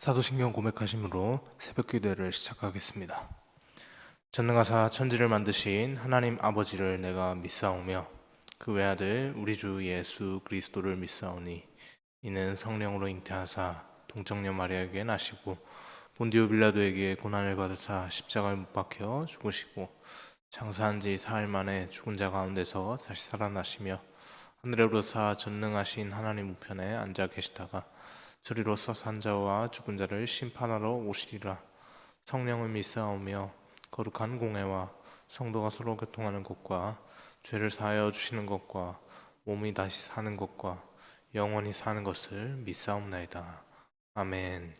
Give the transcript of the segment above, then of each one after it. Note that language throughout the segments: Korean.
사도신경 고백하심으로 새벽 기도를 시작하겠습니다. 전능하사 천지를 만드신 하나님 아버지를 내가 믿사오며 그 외아들 우리 주 예수 그리스도를 믿사오니 이는 성령으로 잉태하사 동정녀 마리아에게 나시고 본디오 빌라도에게 고난을 받으사 십자가에 못 박혀 죽으시고 장사한 지 사흘 만에 죽은 자 가운데서 다시 살아나시며 하늘에 오르사 전능하신 하나님 우편에 앉아 계시다가 저리로서 산자와 죽은 자를 심판하러 오시리라. 성령을 믿사오며 거룩한 공회와 성도가 서로 교통하는 것과 죄를 사하여 주시는 것과 몸이 다시 사는 것과 영원히 사는 것을 믿사옵나이다. 아멘.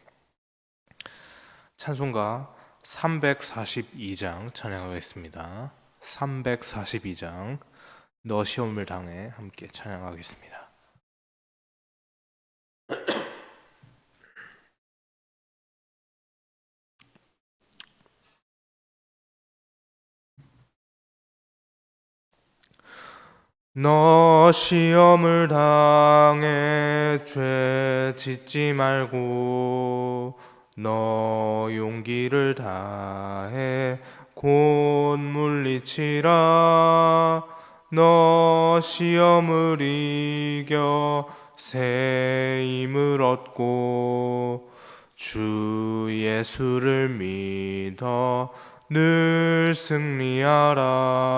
찬송가 342장 찬양하겠습니다. 342장 너 시험을 당해 함께 찬양하겠습니다. 너 시험을 당해 죄 짓지 말고 너 용기를 다해 곧 물리치라. 너 시험을 이겨 새 힘을 얻고 주 예수를 믿어 늘 승리하라.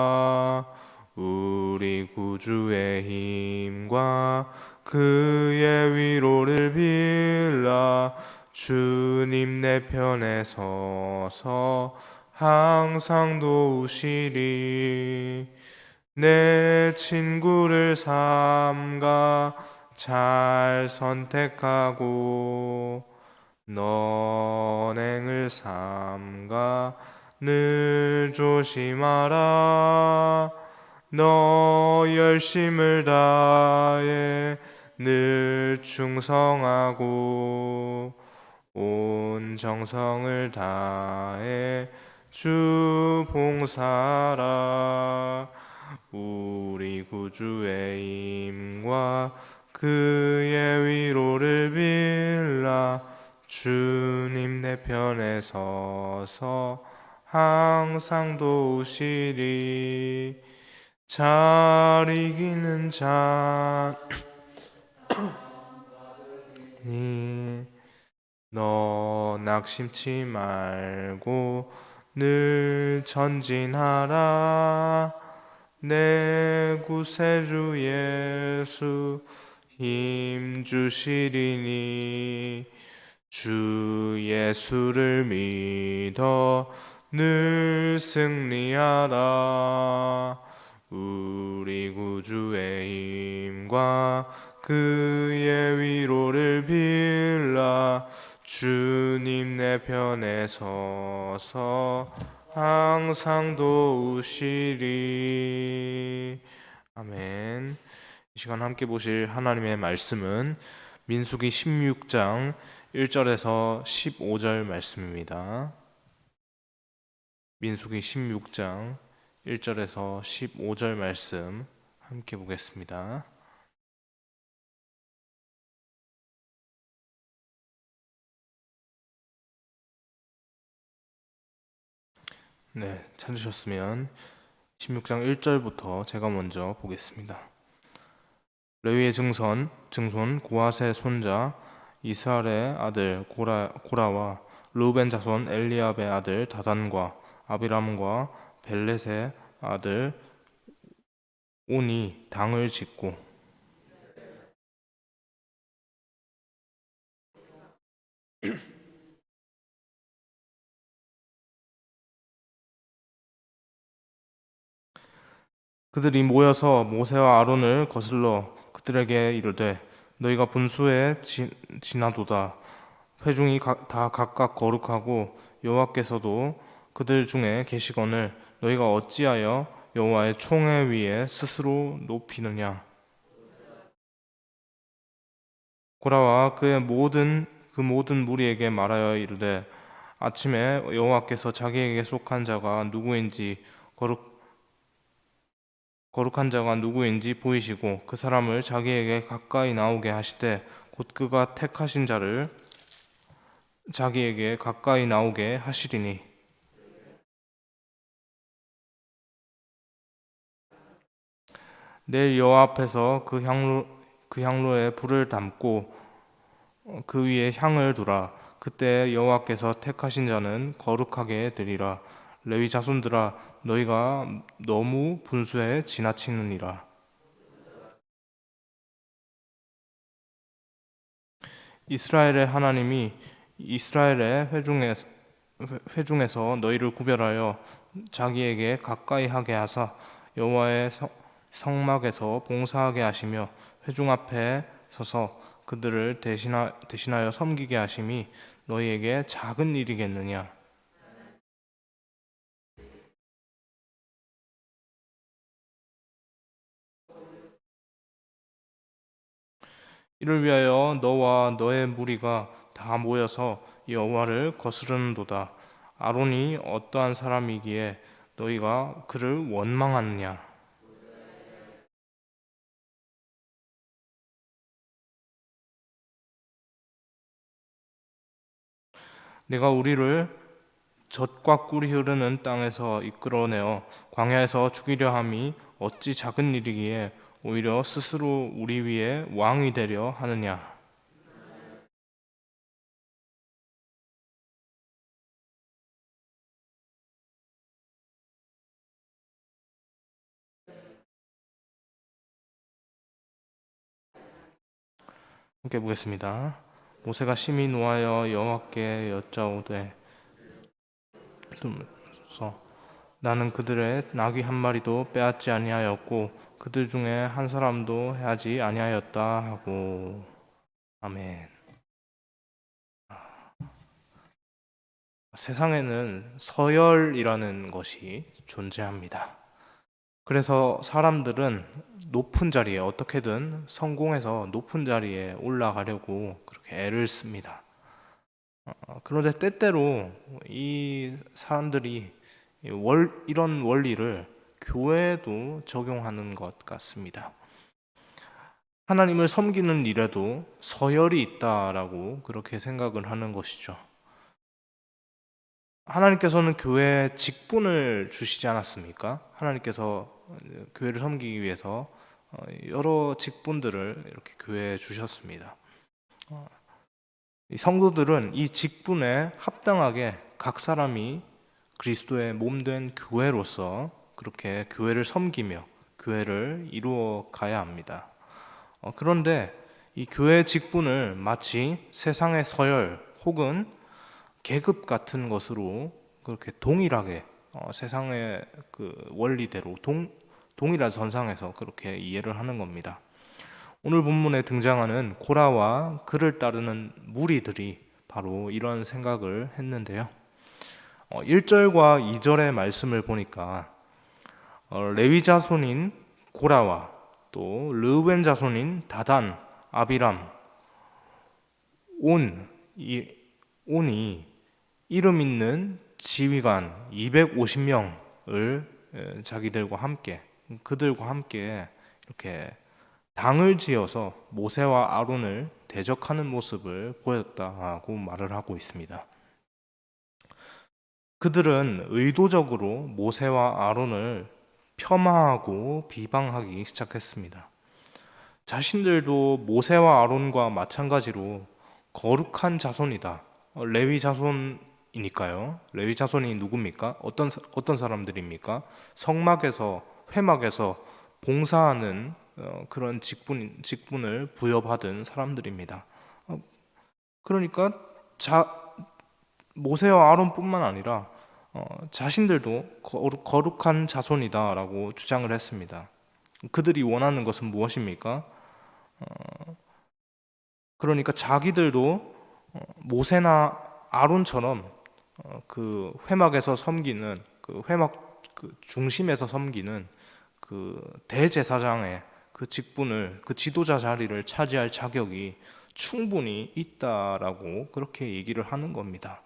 우리 구주의 힘과 그의 위로를 빌라. 주님 내 편에 서서 항상 도우시리. 내 친구를 삼가 잘 선택하고 너행을 삼가 늘 조심하라. 너 열심을 다해 늘 충성하고 온 정성을 다해 주 봉사하라. 우리 구주의 힘과 그의 위로를 빌라. 주님 내 편에 서서 항상 도우시리. 잘 이기는 자니 너 낙심치 말고 늘 전진하라. 내 구세주 예수 힘 주시리니 주 예수를 믿어 늘 승리하라. 우리 구주의 힘과 그의 위로를 빌라. 주님 내 편에 서서 항상 도우시리. 아멘. 이 시간 함께 보실 하나님의 말씀은 민수기 16장 1절에서 15절 말씀입니다. 민수기 16장 1절에서 15절 말씀 함께 보겠습니다. 네, 찾으셨으면 16장 1절부터 제가 먼저 보겠습니다. 레위의 증손 고핫의 손자 이스라엘의 아들 고라와 르우벤 자손 엘리압의 아들 다단과 아비람과 벨렛의 아들 온이 당을 짓고 그들이 모여서 모세와 아론을 거슬러 그들에게 이르되 너희가 분수에 지나도다. 회중이 다 각각 거룩하고 여호와께서도 그들 중에 계시거늘 너희가 어찌하여 여호와의 총회 위에 스스로 높이느냐. 고라와 그의 모든 무리에게 말하여 이르되 아침에 여호와께서 자기에게 속한 자가 누구인지 거룩한 자가 누구인지 보이시고 그 사람을 자기에게 가까이 나오게 하시되 곧 그가 택하신 자를 자기에게 가까이 나오게 하시리니 내일 여호와 앞에서 그 향로에 불을 담고 그 위에 향을 두라. 그때 여호와께서 택하신 자는 거룩하게 되리라. 레위 자손들아, 너희가 너무 분수에 지나치느니라. 이스라엘의 하나님이 이스라엘의 회중에서 너희를 구별하여 자기에게 가까이 하게 하사 여호와의 성막에서 봉사하게 하시며 회중 앞에 서서 그들을 대신하여 섬기게 하심이 너희에게 작은 일이겠느냐. 이를 위하여 너와 너의 무리가 다 모여서 여호와를 거스르는도다. 아론이 어떠한 사람이기에 너희가 그를 원망하느냐. 내가 우리를 젖과 꿀이 흐르는 땅에서 이끌어내어 광야에서 죽이려 함이 어찌 작은 일이기에 오히려 스스로 우리 위에 왕이 되려 하느냐. 함께 보겠습니다. 모세가 심히 노하여 여호와께 여짜오되 서 나는 그들의 나귀 한 마리도 빼앗지 아니하였고 그들 중에 한 사람도 해하지 아니하였다 하고. 아멘. 세상에는 서열이라는 것이 존재합니다. 그래서 사람들은 높은 자리에 어떻게든 성공해서 높은 자리에 올라가려고 그렇게 애를 씁니다. 그런데 때때로 이 사람들이 이런 원리를 교회에도 적용하는 것 같습니다. 하나님을 섬기는 일에도 서열이 있다라고 그렇게 생각을 하는 것이죠. 하나님께서는 교회에 직분을 주시지 않았습니까? 하나님께서 교회를 섬기기 위해서 여러 직분들을 이렇게 교회에 주셨습니다. 이 성도들은 이 직분에 합당하게 각 사람이 그리스도의 몸된 교회로서 그렇게 교회를 섬기며 교회를 이루어 가야 합니다. 그런데 이 교회 직분을 마치 세상의 서열 혹은 계급 같은 것으로 그렇게 동일하게 세상의 그 원리대로 동일한 선상에서 그렇게 이해를 하는 겁니다. 오늘 본문에 등장하는 고라와 그를 따르는 무리들이 바로 이런 생각을 했는데요. 1절과 2절의 말씀을 보니까 레위 자손인 고라와 또 르우벤 자손인 다단, 아비람, 온이 이름 있는 지휘관 250명을 그들과 함께 이렇게 당을 지어서 모세와 아론을 대적하는 모습을 보였다고 말을 하고 있습니다. 그들은 의도적으로 모세와 아론을 폄하하고 비방하기 시작했습니다. 자신들도 모세와 아론과 마찬가지로 거룩한 자손이다. 레위 자손이니까요. 레위 자손이 누굽니까? 어떤 사람들입니까? 성막에서 회막에서 봉사하는 그런 직분을 부여받은 사람들입니다. 그러니까 모세와 아론뿐만 아니라 자신들도 거룩한 자손이다라고 주장을 했습니다. 그들이 원하는 것은 무엇입니까? 그러니까 자기들도 모세나 아론처럼 그 회막에서 섬기는 그 회막 그 중심에서 섬기는 그 대제사장의 그 직분을 그 지도자 자리를 차지할 자격이 충분히 있다라고 그렇게 얘기를 하는 겁니다.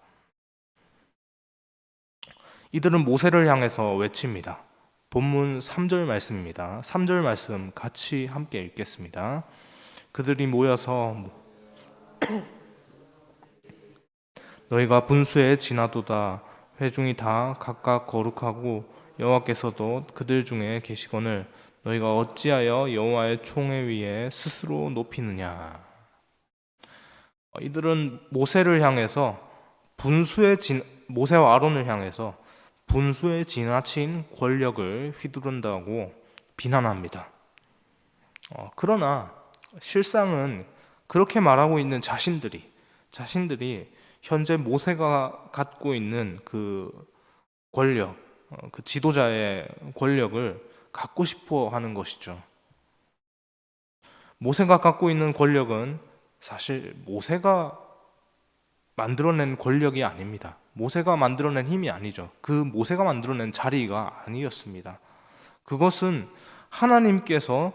이들은 모세를 향해서 외칩니다. 본문 3절 말씀입니다. 3절 말씀 같이 함께 읽겠습니다. 그들이 모여서 너희가 분수에 지나도다. 회중이 다 각각 거룩하고 여호와께서도 그들 중에 계시거늘 너희가 어찌하여 여호와의 총회 위에 스스로 높이느냐. 이들은 모세와 아론을 향해서 분수에 지나친 권력을 휘두른다고 비난합니다. 그러나 실상은 그렇게 말하고 있는 자신들이 현재 모세가 갖고 있는 그 권력, 그 지도자의 권력을 갖고 싶어 하는 것이죠. 모세가 갖고 있는 권력은 사실 모세가 만들어낸 권력이 아닙니다. 모세가 만들어낸 힘이 아니죠. 그 모세가 만들어낸 자리가 아니었습니다. 그것은 하나님께서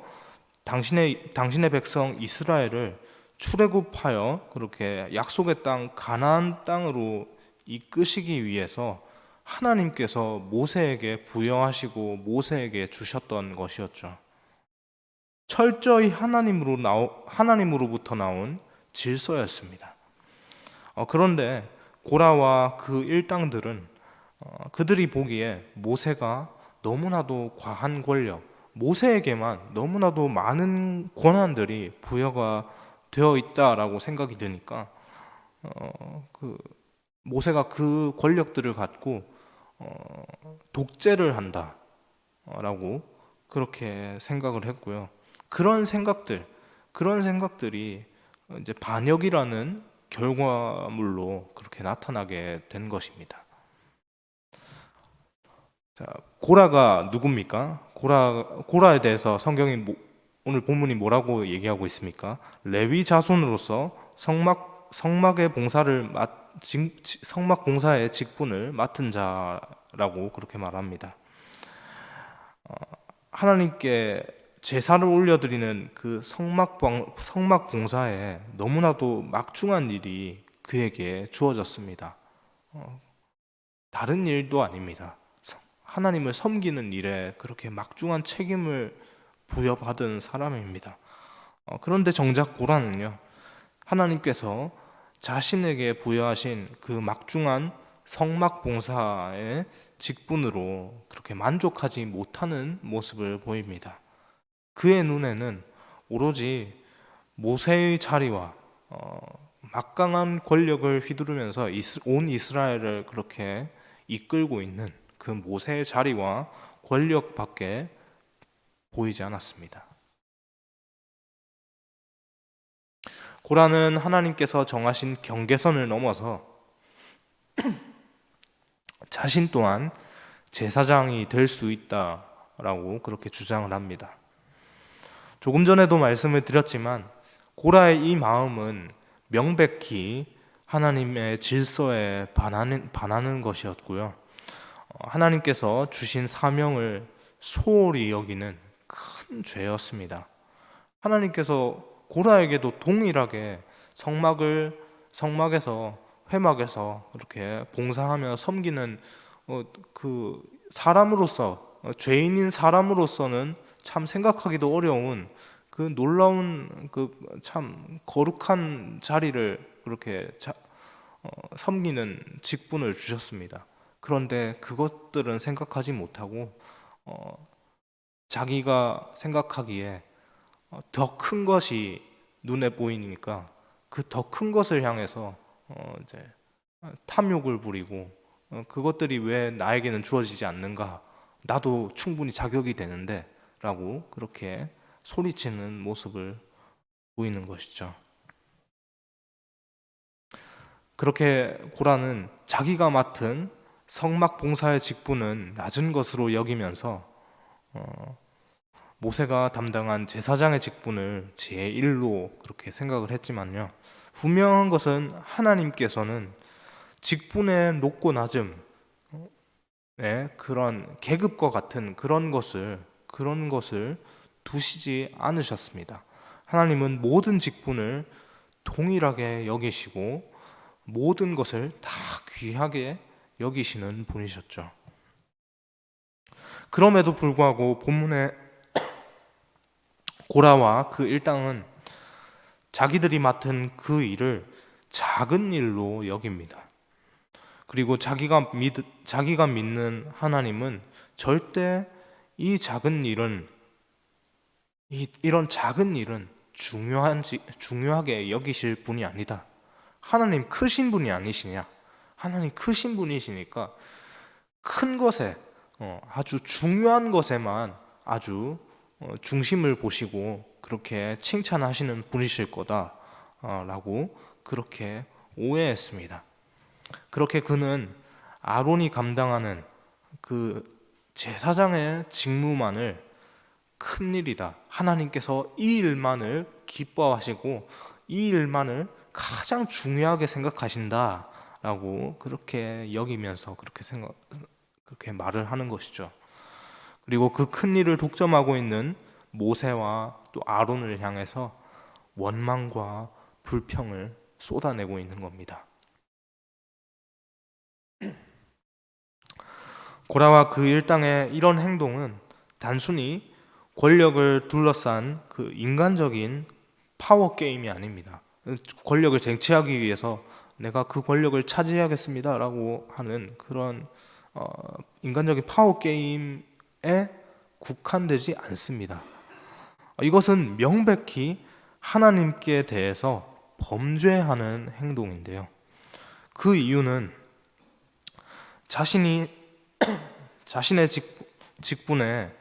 당신의 백성 이스라엘을 출애굽하여 그렇게 약속의 땅 가나안 땅으로 이끄시기 위해서 하나님께서 모세에게 부여하시고 모세에게 주셨던 것이었죠. 철저히 하나님으로부터 나온 질서였습니다. 그런데 고라와 그 일당들은 그들이 보기에 모세가 너무나도 과한 권력, 모세에게만 너무나도 많은 권한들이 부여가 되어 있다라고 생각이 드니까 모세가 그 권력들을 갖고 독재를 한다라고 그렇게 생각을 했고요. 그런 생각들이 이제 반역이라는 결과물로 그렇게 나타나게 된 것입니다. 자, 고라가 누굽니까? 고라에 대해서 성경이 오늘 본문이 뭐라고 얘기하고 있습니까? 레위 자손으로서 성막 봉사의 직분을 맡은 자라고 그렇게 말합니다. 하나님께 제사를 올려드리는 그 성막 봉사에 너무나도 막중한 일이 그에게 주어졌습니다. 다른 일도 아닙니다. 하나님을 섬기는 일에 그렇게 막중한 책임을 부여받은 사람입니다. 그런데 정작 고라는요, 하나님께서 자신에게 부여하신 그 막중한 성막 봉사의 직분으로 그렇게 만족하지 못하는 모습을 보입니다. 그의 눈에는 오로지 모세의 자리와 막강한 권력을 휘두르면서 온 이스라엘을 그렇게 이끌고 있는 그 모세의 자리와 권력밖에 보이지 않았습니다. 고라는 하나님께서 정하신 경계선을 넘어서 자신 또한 제사장이 될 수 있다라고 그렇게 주장을 합니다. 조금 전에도 말씀을 드렸지만 고라의 이 마음은 명백히 하나님의 질서에 반하는 것이었고요. 하나님께서 주신 사명을 소홀히 여기는 큰 죄였습니다. 하나님께서 고라에게도 동일하게 성막에서 회막에서 이렇게 봉사하며 섬기는 그 사람으로서 죄인인 사람으로서는 참 생각하기도 어려운 그 놀라운 그 참 거룩한 자리를 그렇게 섬기는 직분을 주셨습니다. 그런데 그것들은 생각하지 못하고 자기가 생각하기에 더 큰 것이 눈에 보이니까 그 더 큰 것을 향해서 이제 탐욕을 부리고 그것들이 왜 나에게는 주어지지 않는가? 나도 충분히 자격이 되는데 라고 그렇게 소리치는 모습을 보이는 것이죠. 그렇게 고라는 자기가 맡은 성막 봉사의 직분은 낮은 것으로 여기면서 모세가 담당한 제사장의 직분을 제1로 그렇게 생각을 했지만요. 분명한 것은 하나님께서는 직분의 높고 낮음, 그런 계급과 같은 그런 것을 두시지 않으셨습니다. 하나님은 모든 직분을 동일하게 여기시고 모든 것을 다 귀하게 여기시는 분이셨죠. 그럼에도 불구하고 본문의 고라와 그 일당은 자기들이 맡은 그 일을 작은 일로 여깁니다. 그리고 자기가 믿는 하나님은 절대 이 작은 일은 이런 작은 일은 중요하게 여기실 분이 아니다. 하나님 크신 분이 아니시냐? 하나님 크신 분이시니까 큰 것에 아주 중요한 것에만 아주 중심을 보시고 그렇게 칭찬하시는 분이실 거다라고 그렇게 오해했습니다. 그렇게 그는 아론이 감당하는 그 제사장의 직무만을 큰 일이다. 하나님께서 이 일만을 기뻐하시고 이 일만을 가장 중요하게 생각하신다라고 그렇게 여기면서 그렇게 말을 하는 것이죠. 그리고 그 큰 일을 독점하고 있는 모세와 또 아론을 향해서 원망과 불평을 쏟아내고 있는 겁니다. 고라와 그 일당의 이런 행동은 단순히 권력을 둘러싼 그 인간적인 파워 게임이 아닙니다. 권력을 쟁취하기 위해서 내가 그 권력을 차지해야겠습니다라고 하는 그런 인간적인 파워 게임에 국한되지 않습니다. 이것은 명백히 하나님께 대해서 범죄하는 행동인데요. 그 이유는 자신의 직분에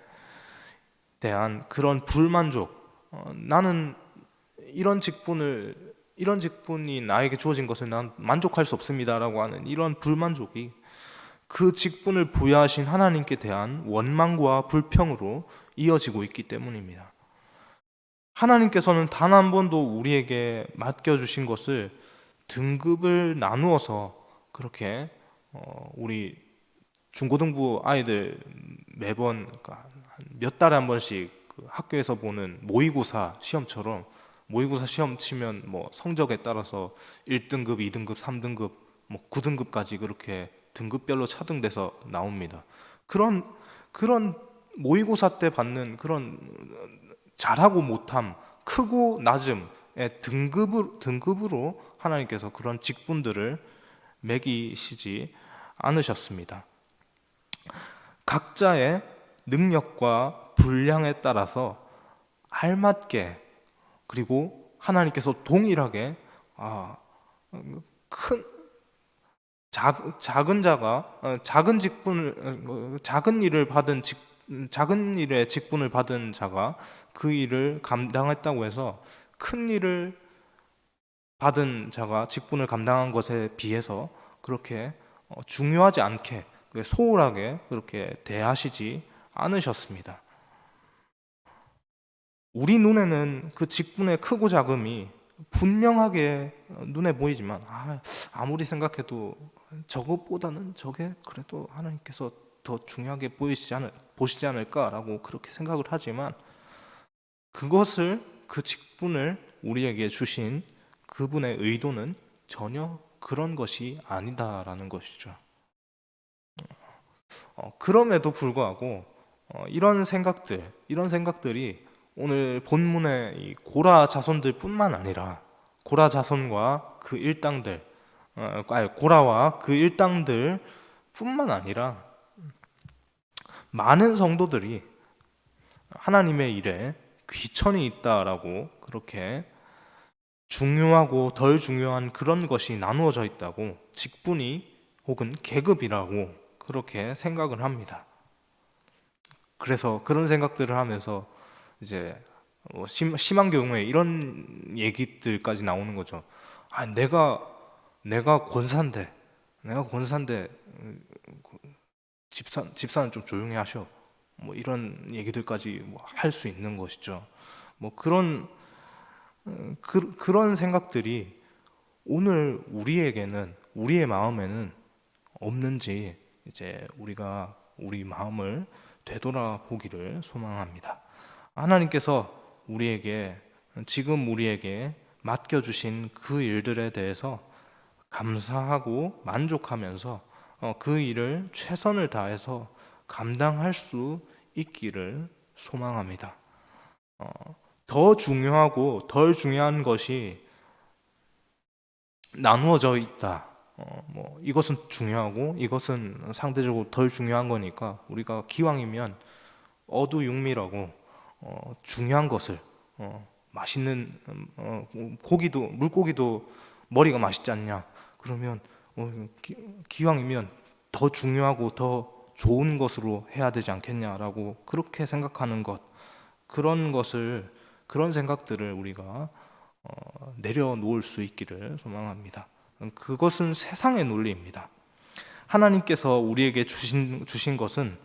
대한 그런 불만족, 나는 이런 직분이 나에게 주어진 것을 난 만족할 수 없습니다라고 하는 이런 불만족이 그 직분을 부여하신 하나님께 대한 원망과 불평으로 이어지고 있기 때문입니다. 하나님께서는 단 한 번도 우리에게 맡겨주신 것을 등급을 나누어서 그렇게 우리 중고등부 아이들 매번 몇 달에 한 번씩 그 학교에서 보는 모의고사 시험처럼 모의고사 시험 치면 뭐 성적에 따라서 1등급, 2등급, 3등급, 뭐 9등급까지 그렇게 등급별로 차등돼서 나옵니다. 그런 모의고사 때 받는 그런 잘하고 못함, 크고 낮음의 등급으로 하나님께서 그런 직분들을 매기시지 않으셨습니다. 각자의 능력과 분량에 따라서 알맞게 그리고 하나님께서 동일하게 큰 작은 자가 작은 일의 직분을 받은 자가 그 일을 감당했다고 해서 큰 일을 받은 자가 직분을 감당한 것에 비해서 그렇게 중요하지 않게 소홀하게 그렇게 대하시지 않으셨습니다. 우리 눈에는 그 직분의 크고 작음이 분명하게 눈에 보이지만 아무리 생각해도 저것보다는 저게 그래도 하나님께서 더 중요하게 보시지 않을까라고 그렇게 생각을 하지만 그 직분을 우리에게 주신 그분의 의도는 전혀 그런 것이 아니다라는 것이죠. 그럼에도 불구하고 이런 생각들이 오늘 본문의 이 고라 자손들뿐만 아니라 고라 자손과 그 일당들, 고라와 그 일당들뿐만 아니라 많은 성도들이 하나님의 일에 귀천이 있다라고 그렇게 중요하고 덜 중요한 그런 것이 나누어져 있다고 직분이 혹은 계급이라고 그렇게 생각을 합니다. 그래서 그런 생각들을 하면서 이제 심한 경우에 이런 얘기들까지 나오는 거죠. 내가 권사인데 집사는 좀 조용히 하셔. 뭐 이런 얘기들까지 할 수 있는 것이죠. 뭐 그런 생각들이 오늘 우리의 마음에는 없는지 이제 우리가 우리 마음을 되돌아보기를 소망합니다. 하나님께서 지금 우리에게 맡겨주신 그 일들에 대해서 감사하고 만족하면서 그 일을 최선을 다해서 감당할 수 있기를 소망합니다. 더 중요하고 덜 중요한 것이 나누어져 있다. 뭐 이것은 중요하고 이것은 상대적으로 덜 중요한 거니까 우리가 기왕이면 어두육미라고 중요한 것을 맛있는 고기도 물고기도 머리가 맛있지 않냐? 그러면 기왕이면 더 중요하고 더 좋은 것으로 해야 되지 않겠냐라고 그렇게 생각하는 것 그런 생각들을 우리가 내려놓을 수 있기를 소망합니다. 그것은 세상의 논리입니다. 하나님께서 우리에게 주신 것은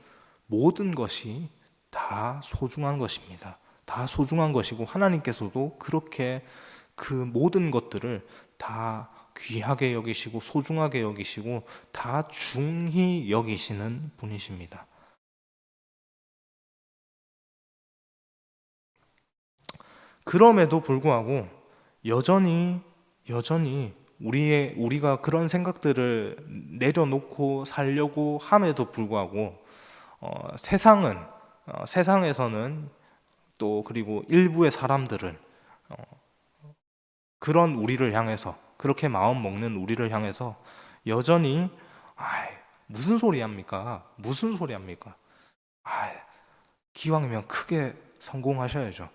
모든 것이 다 소중한 것입니다. 다 소중한 것이고 하나님께서도 그렇게 그 모든 것들을 다 귀하게 여기시고 소중하게 여기시고 다 중히 여기시는 분이십니다. 그럼에도 불구하고 여전히 우리가 그런 생각들을 내려놓고 살려고 함에도 불구하고 세상에서는 또 그리고 일부의 사람들은 그런 우리를 향해서 그렇게 마음 먹는 우리를 향해서 여전히 무슨 소리 합니까? 무슨 소리 합니까? 아, 기왕이면 크게 성공하셔야죠.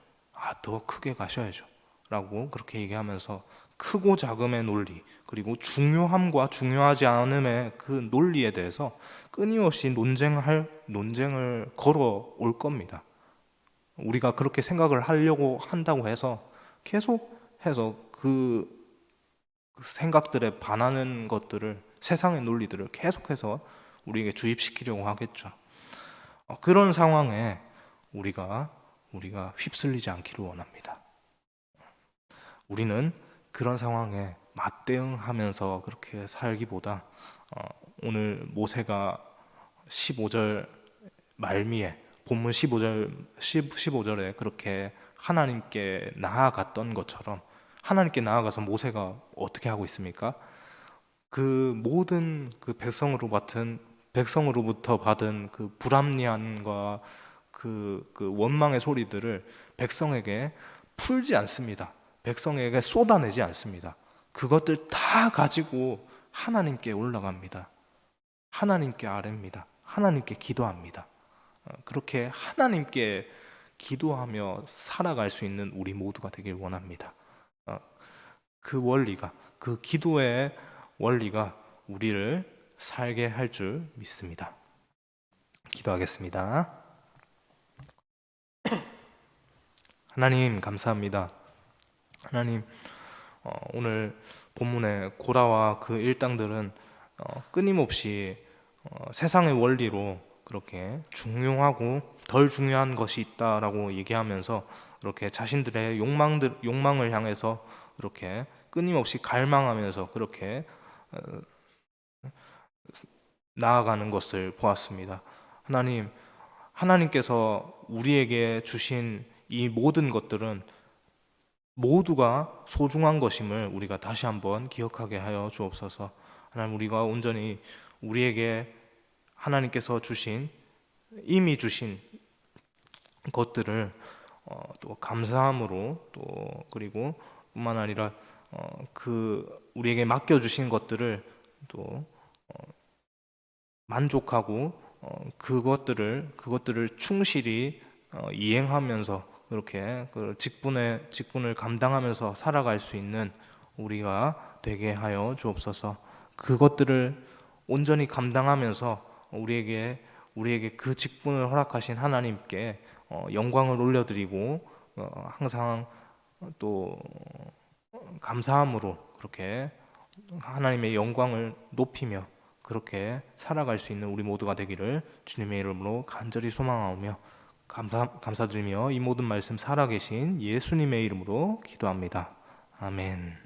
더 크게 가셔야죠. 라고 그렇게 얘기하면서 크고 작음의 논리 그리고 중요함과 중요하지 않음의 그 논리에 대해서 끊임없이 논쟁을 걸어 올 겁니다. 우리가 그렇게 생각을 하려고 한다고 해서 계속해서 그 생각들에 반하는 것들을 세상의 논리들을 계속해서 우리에게 주입시키려고 하겠죠. 그런 상황에 우리가 휩쓸리지 않기를 원합니다. 우리는 그런 상황에 맞대응하면서 그렇게 살기보다 오늘 모세가 15절 말미에 본문 15절에 그렇게 하나님께 나아갔던 것처럼 하나님께 나아가서 모세가 어떻게 하고 있습니까? 그 모든 그 백성으로부터 받은 그 불합리함과 그 원망의 소리들을 백성에게 풀지 않습니다. 백성에게 쏟아내지 않습니다. 그것들 다 가지고 하나님께 올라갑니다. 하나님께 아뢰입니다. 하나님께 기도합니다. 그렇게 하나님께 기도하며 살아갈 수 있는 우리 모두가 되길 원합니다. 그 기도의 원리가 우리를 살게 할 줄 믿습니다. 기도하겠습니다. 하나님 감사합니다. 하나님 오늘 본문의 고라와 그 일당들은 끊임없이 세상의 원리로 그렇게 중요하고 덜 중요한 것이 있다라고 얘기하면서 이렇게 자신들의 욕망을 향해서 이렇게 끊임없이 갈망하면서 그렇게 나아가는 것을 보았습니다. 하나님께서 우리에게 주신 이 모든 것들은 모두가 소중한 것임을 우리가 다시 한번 기억하게 하여 주옵소서. 하나님, 우리가 온전히 우리에게 하나님께서 이미 주신 것들을 또 감사함으로 또 그리고 뿐만 아니라 우리에게 맡겨주신 것들을 또 만족하고 그것들을 충실히 이행하면서 그렇게 그 직분을 감당하면서 살아갈 수 있는 우리가 되게 하여 주옵소서. 그것들을 온전히 감당하면서 우리에게 그 직분을 허락하신 하나님께 영광을 올려드리고 항상 또 감사함으로 그렇게 하나님의 영광을 높이며 그렇게 살아갈 수 있는 우리 모두가 되기를 주님의 이름으로 간절히 소망하오며 감사드리며 이 모든 말씀 살아계신 예수님의 이름으로 기도합니다. 아멘.